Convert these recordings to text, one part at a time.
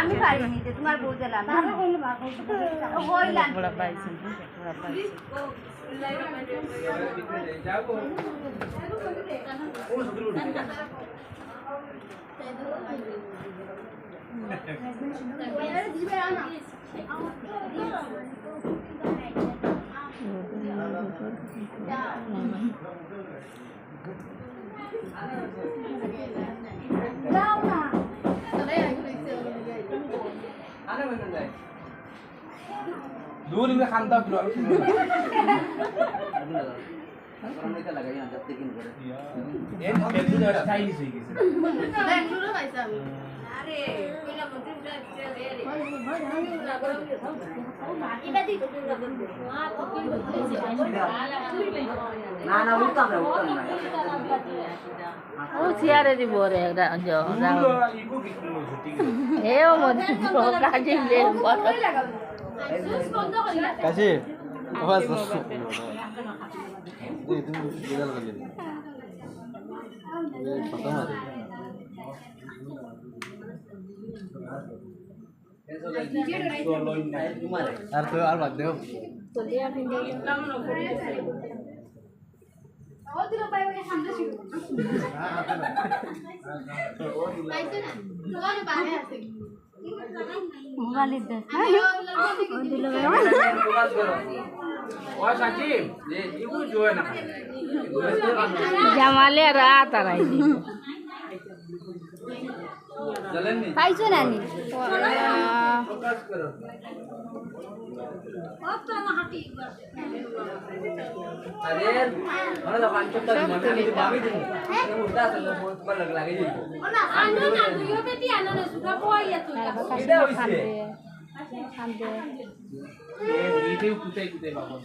আমি পারি নিতে তোমার বউ দিলাম दूर में खानता ब्लॉग চেয়ারে দিব রে এও মধ্যে কাজে কাশি আওয়াজ এই তুমি বিড়াল বলে এই খতম আছে আর তো আর বাদ দেও তোলিয়া পিন্দে ও দিলো পাই ওই সামনে ছিল পাইছে না তোমার বাইরে আছে মোবাইল দে ও দিলো ফোকাস করো ও সাকিব ये इगु जो है ना জামালে রাত আরাই जलन नहीं পাইছো না নি फोकस करो अब तो ना हटी अरे मला तो पांचों तक मम्मी की बाबी थी वो उल्टा से बहुत पर लग लगे जी ना आनो ना यो बेटी आनो ना सुधा कोई है तू इधर उसे खांदे ये नीचे कुते कुते बाबा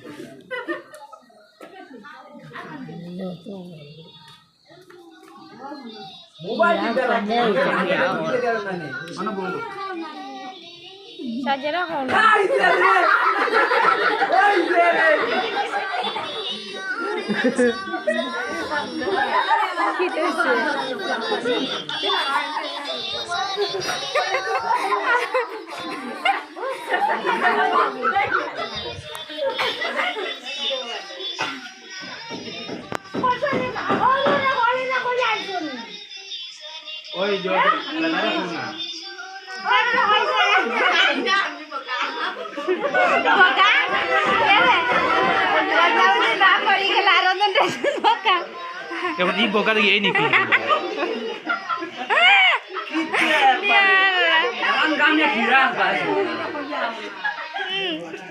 मोबाइल इधर मैंने mana बोलो साजरा कौन ओए जो लगा रहा এখন ই বোকা দিয়ে এই নিকলি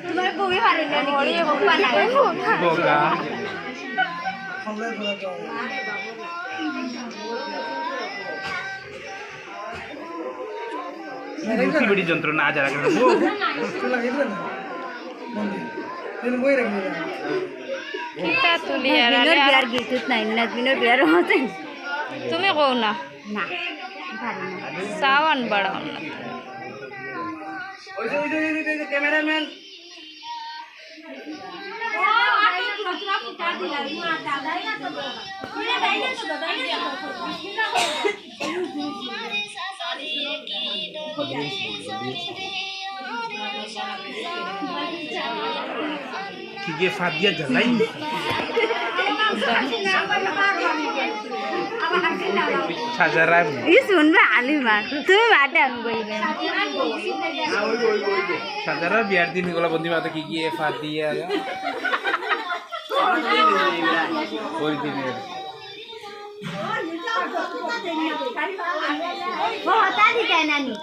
तुम्हारे को भी मारे ना निकली বোকা না বোকা মুখি বেড়ি যন্ত্রণা আজ আর কিতা তুলি আর বিয়ার গিতুত নাই নাজমিনের বিয়ার হতে তুমি কও না না সাওয়ান বড়াও না ওই যে ক্যামেরাম্যান কি গে ফাদিয়া জ্বালাই সাজারা ই শুনবে আলিমা তুমি মাঠে আনবইবে সাজারা বিয়ার দিন এগুলো বন্দি মাতা কি কি ফাদিয়া ওই দিনের वो होता थी क्या नानी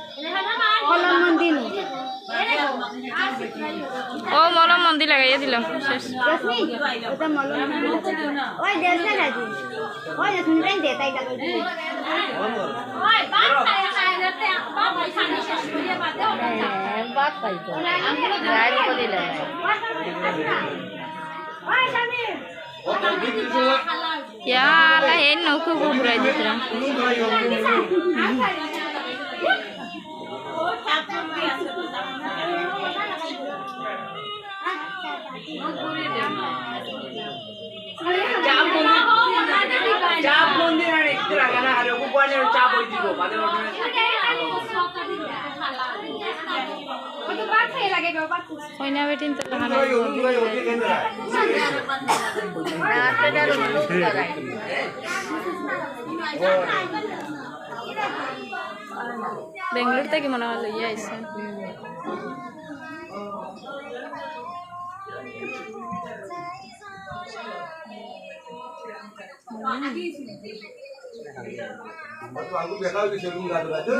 मलम मंदिर ओ मलम मंदिर लगाइए दिलाम शेष रश्मि वो तो मलम ओए जैसे ना जी ओए जैसे नहीं देता ही लगा ओए बात काय रहते हैं बात पैसा नहीं शेष ये बात पैसा राज को दिला ओए शामी यार ये नौको को बुराई देते हैं चाप मंदिर आणि इकडे रागा ना अरे खूप वाणे चाप होईल দিব মাঝে মাঝে কইনা বেটিন তো লাগানো বেঙ্গলোর থেকে মনে হয় লইয়া আইছে aku biasa di sini nggak ada